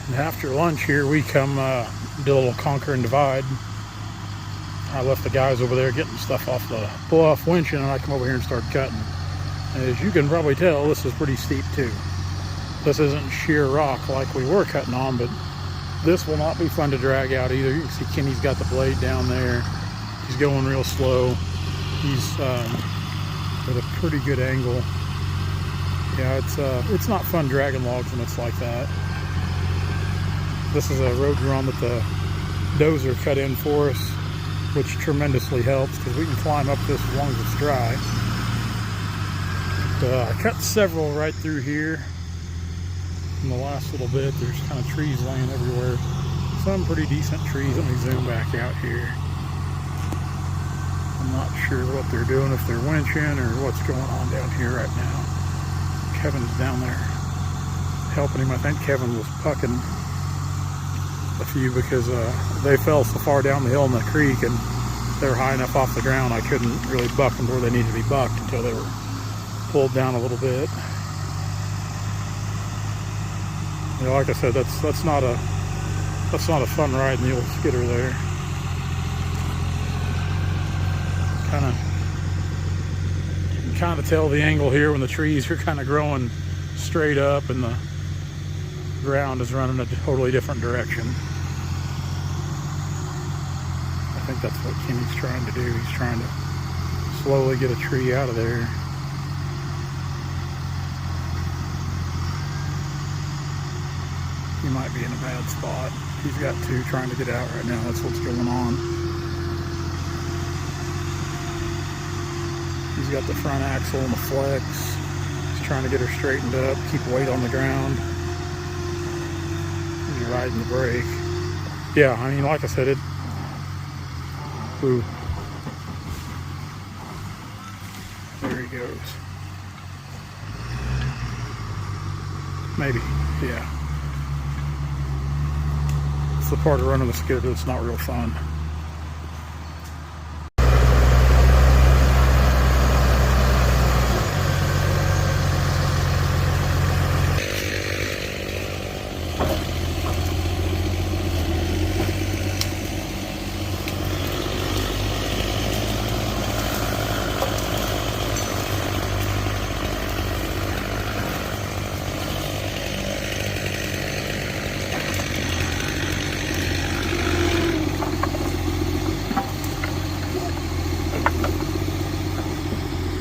And after lunch here, we come did a little conquer and divide. I left the guys over there getting stuff off the pull-off winching, and I come over here and start cutting. And as you can probably tell, this is pretty steep too. This isn't sheer rock like we were cutting on, but this will not be fun to drag out either. You can see Kenny's got the blade down there. He's going real slow. He's at a pretty good angle. Yeah, it's not fun dragging logs when it's like that. This is a road run that the dozer cut in for us, which tremendously helps because we can climb up this as long as it's dry. But, I cut several right through here. In the last little bit, there's kind of trees laying everywhere. Some pretty decent trees. Let me zoom back out here. I'm not sure what they're doing, if they're winching or what's going on down here right now. Kevin's down there helping him. I think Kevin was pucking a few because they fell so far down the hill in the creek and they were high enough off the ground I couldn't really buck them where they needed to be bucked until they were pulled down a little bit. You know, like I said, that's not a fun ride in the old skidder there. You can kind of tell the angle here when the trees are kind of growing straight up and the ground is running a totally different direction. I think that's what Kenny's trying to do. He's trying to slowly get a tree out of there. He might be in a bad spot. He's got two trying to get out right now. That's what's going on. He's got the front axle and the flex. He's trying to get her straightened up, keep weight on the ground. He's riding the brake. Yeah, I mean, like I said, ooh. There he goes. Maybe, yeah. It's the part of running the skidder that's not real fun.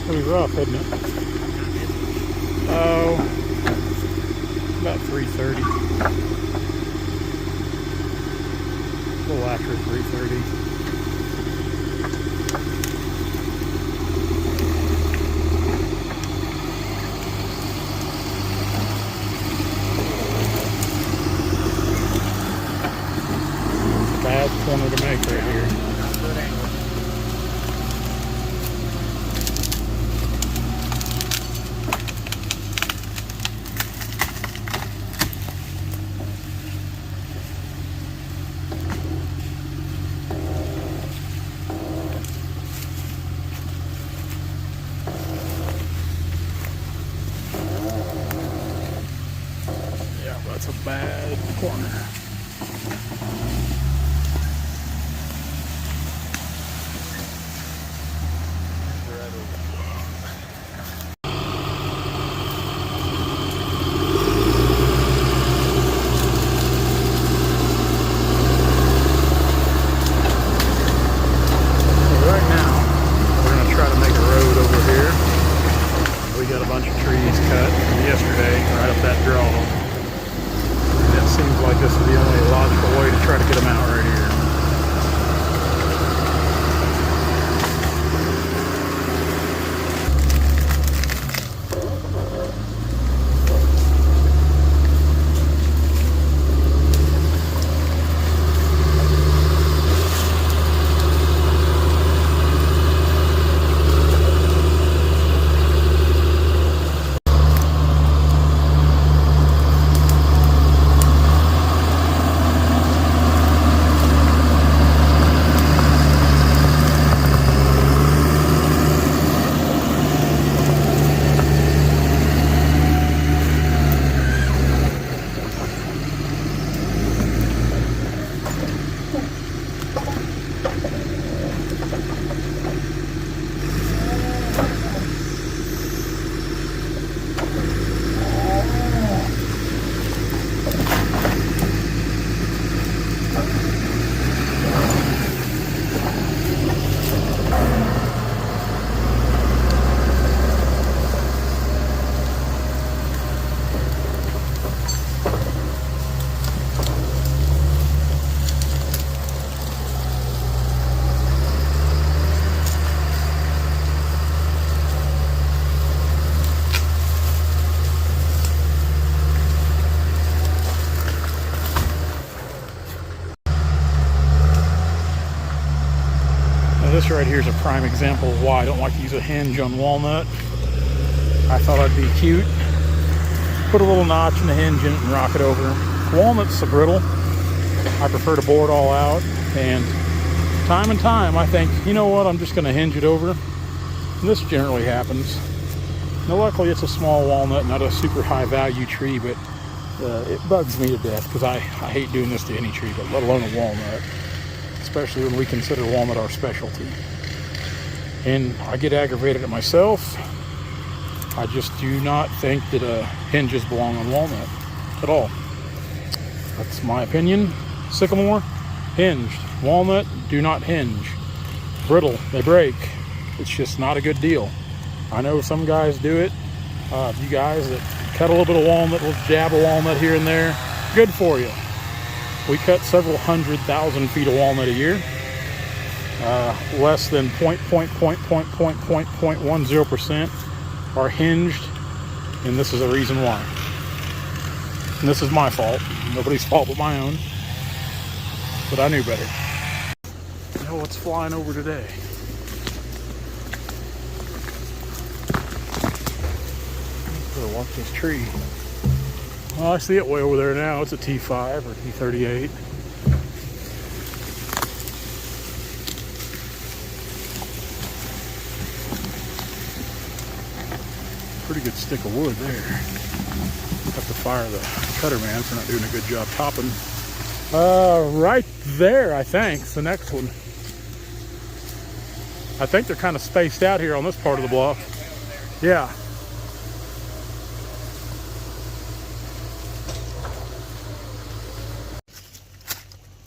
Pretty rough, isn't it? Oh, about 3:30. A little after 3:30. Bad corner to make right here. That's a bad corner. Right now, we're going to try to make a road over here. We got a bunch of trees cut from yesterday right up that draw. It seems like this is the only logical way right here is a prime example of why I don't like to use a hinge on Walnut. I thought I'd be cute, put a little notch in the hinge in it and rock it over. Walnut's so brittle, I prefer to bore it all out, and time I think, you know what, I'm just going to hinge it over. And this generally happens. Now luckily it's a small walnut, not a super high value tree, but it bugs me to death because I hate doing this to any tree, but let alone a walnut, especially when we consider walnut our specialty. And I get aggravated at myself. I just do not think that hinges belong on walnut at all. That's my opinion. Sycamore, hinged. Walnut, do not hinge. Brittle, they break. It's just not a good deal. I know some guys do it. You guys that cut a little bit of walnut, little jab of walnut here and there, good for you. We cut several 100,000 feet of walnut a year. Less than 0.10% are hinged, and this is the reason why. And this is my fault. Nobody's fault but my own. But I knew better. You know what's flying over today? Better watch this tree. Well, I see it way over there now. It's a T5 or T38. Pretty good stick of wood there. Have to fire the cutter man for not doing a good job topping. Right there, I think, is the next one. I think they're kind of spaced out here on this part of the bluff. Yeah.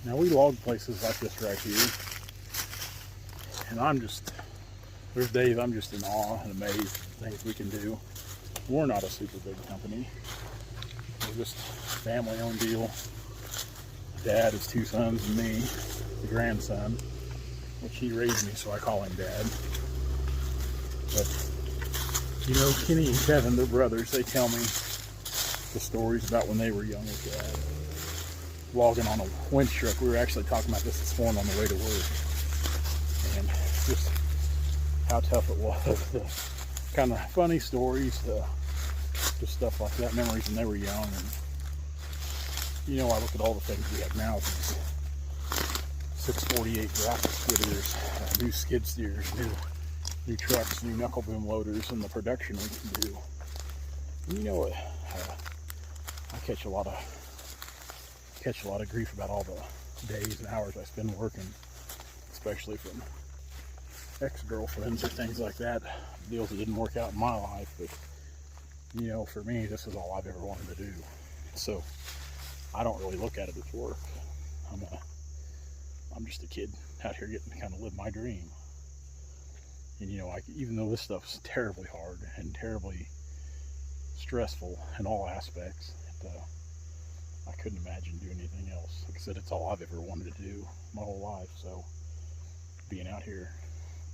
Now we log places like this right here, and there's days I'm just in awe and amazed at the things we can do. We're not a super big company. We're just a family-owned deal. Dad, his two sons, and me, the grandson, which he raised me, so I call him Dad. But, you know, Kenny and Kevin, they're brothers. They tell me the stories about when they were young with Dad. Logging on a winch truck. We were actually talking about this morning on the way to work. And just how tough it was. The kind of funny stories, just stuff like that, memories when they were young. And you know, I look at all the things we have now, these 648 graphic skidders, new skid steers, new trucks, new knuckle boom loaders, and the production we can do. And you know what? I catch a lot of grief about all the days and hours I spend working, especially from ex-girlfriends or things like that, deals that didn't work out in my life. But you know, for me, this is all I've ever wanted to do. So I don't really look at it as work. I'm just a kid out here getting to kind of live my dream. And you know, even though this stuff is terribly hard and terribly stressful in all aspects, I couldn't imagine doing anything else. Like I said, it's all I've ever wanted to do my whole life. So being out here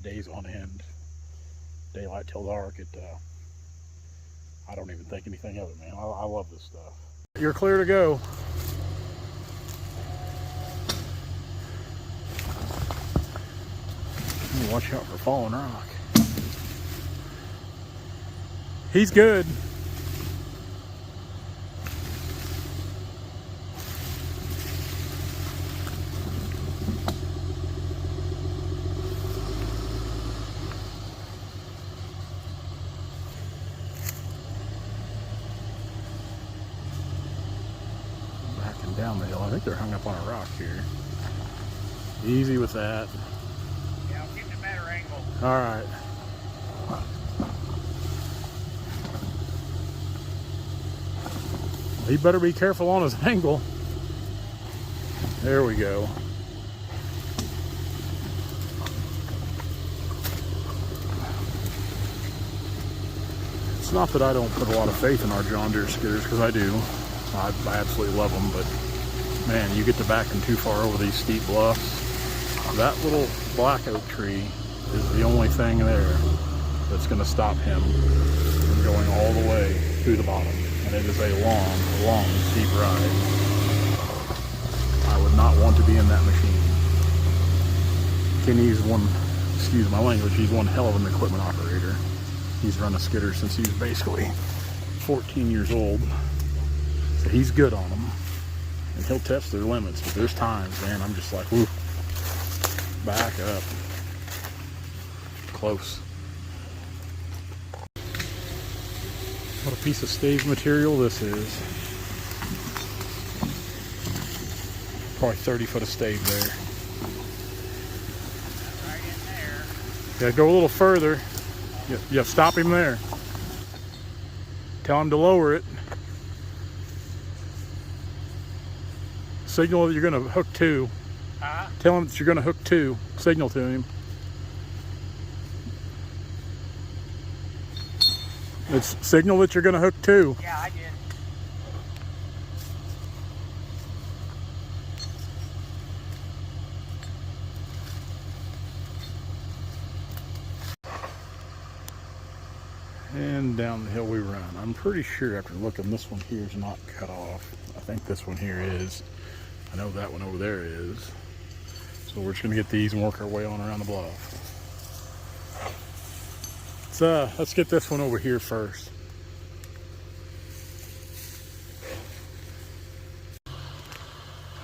days on end, daylight till dark, I don't even think anything of it, man. I love this stuff. You're clear to go. Watch out for falling rock. He's good. Backing down the hill. I think they're hung up on a rock here. Easy with that. All right. He better be careful on his angle. There we go. It's not that I don't put a lot of faith in our John Deere skidders, because I do. I absolutely love them, but man, you get to backing too far over these steep bluffs. That little black oak tree is the only thing there that's going to stop him from going all the way through the bottom. And it is a long, long, steep ride. I would not want to be in that machine. Kenny's one excuse my language, he's one hell of an equipment operator. He's run a skidder since he was basically 14 years old. So he's good on them. And he'll test their limits, but there's times, man, I'm just like, whoo, back up. Close. What a piece of stave material this is. Probably 30 foot of stave there. Right in there. Yeah, go a little further. Yeah, stop him there. Tell him to lower it. Signal that you're going to hook two. Tell him that you're going to hook two. Signal to him. It's signal that you're going to hook two. Yeah, I did. And down the hill we run. I'm pretty sure after looking, this one here is not cut off. I think this one here is. I know that one over there is. So we're just gonna get these and work our way on around the bluff. Let's get this one over here first.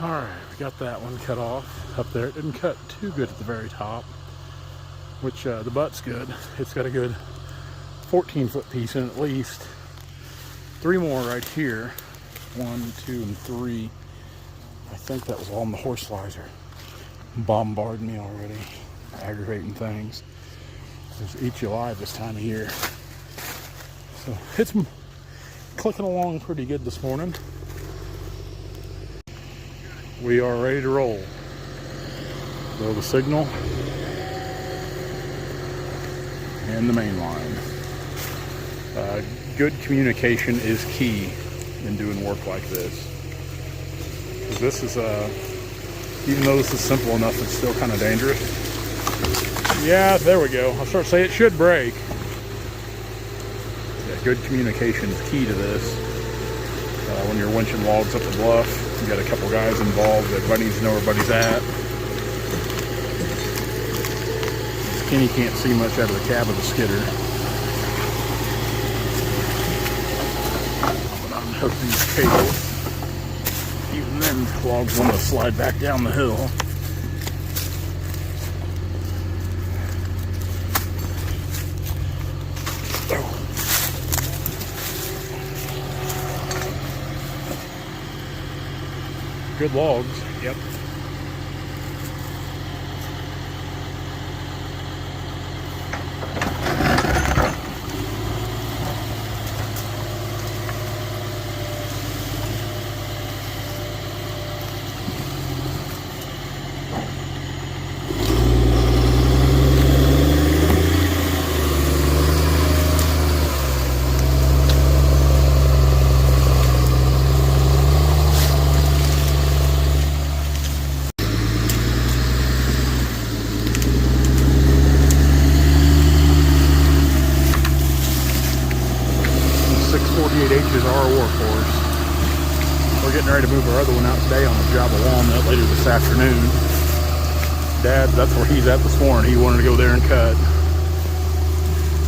All right, we got that one cut off up there. It didn't cut too good at the very top, which the butt's good. It's got a good 14-foot piece in at least. 3 more right here. 1, 2, and 3. I think that was all in the horse slicer. Bombarding me already. Aggravating things. There's eat you alive this time of year. So it's clicking along pretty good this morning. We are ready to roll. Blow the signal. And the main line. Good communication is key in doing work like this. This is, even though this is simple enough, it's still kind of dangerous. Yeah, there we go. I'll start to say it should break. Yeah, good communication is key to this. When you're winching logs up the bluff, you got a couple guys involved. Everybody needs to know where everybody's at. Kenny can't see much out of the cab of the skidder. Unhook these cables. Even then, logs want to slide back down the hill. Good logs. Yep. Is our workhorse. We're getting ready to move our other one out today on a job of Walnut later this afternoon. Dad, that's where he's at this morning. He wanted to go there and cut.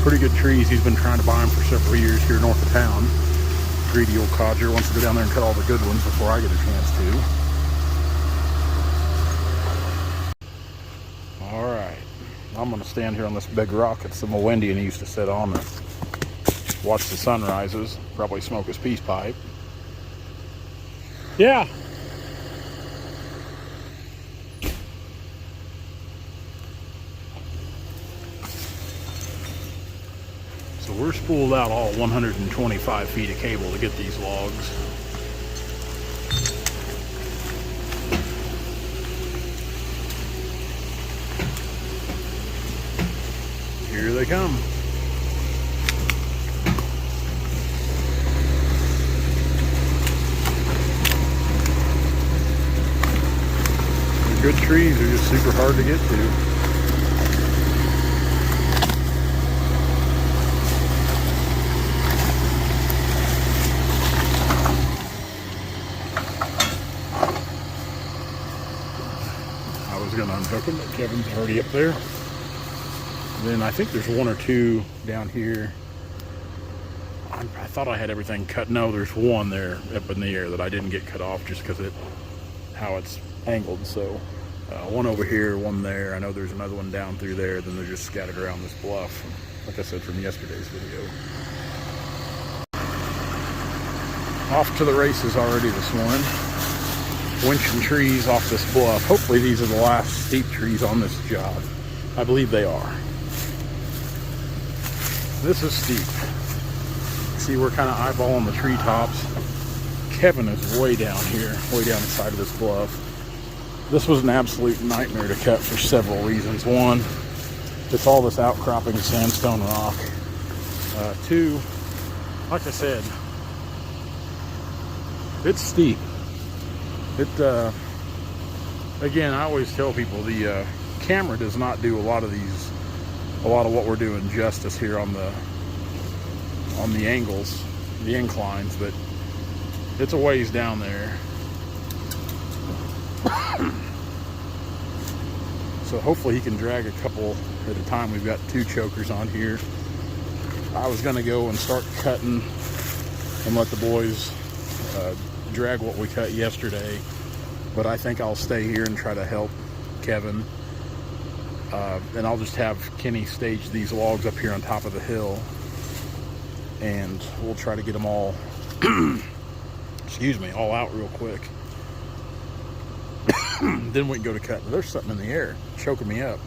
Pretty good trees. He's been trying to buy them for several years here north of town. Greedy old codger wants to go down there and cut all the good ones before I get a chance to. All right. I'm going to stand here on this big rock. It's the Windy, and he used to sit on it. Watch the sunrises, probably smoke his peace pipe. Yeah. So we're spooled out all 125 feet of cable to get these logs. Here they come. Good trees are just super hard to get to. I was going to unhook him, but Kevin's already up there. Then I think there's one or two down here. I thought I had everything cut. No, there's one there up in the air that I didn't get cut off just because how it's angled. So one over here, one there. I know there's another one down through there. Then they're just scattered around this bluff, like I said from yesterday's video. Off to the races already this morning. Winching trees off this bluff. Hopefully these are the last steep trees on this job. I believe they are. This is steep. See, we're kind of eyeballing the treetops. Kevin is way down here, way down the side of this bluff. This was an absolute nightmare to cut for several reasons. One, it's all this outcropping sandstone rock. Two, like I said, it's steep. Again, I always tell people the camera does not do a lot of what we're doing justice here on the angles, the inclines, but it's a ways down there. So hopefully he can drag a couple at a time. We've got 2 chokers on here. I was gonna go and start cutting and let the boys drag what we cut yesterday, but I think I'll stay here and try to help Kevin, and I'll just have Kenny stage these logs up here on top of the hill, and we'll try to get them all excuse me, all out real quick. Then we can go to cut. There's something in the air choking me up.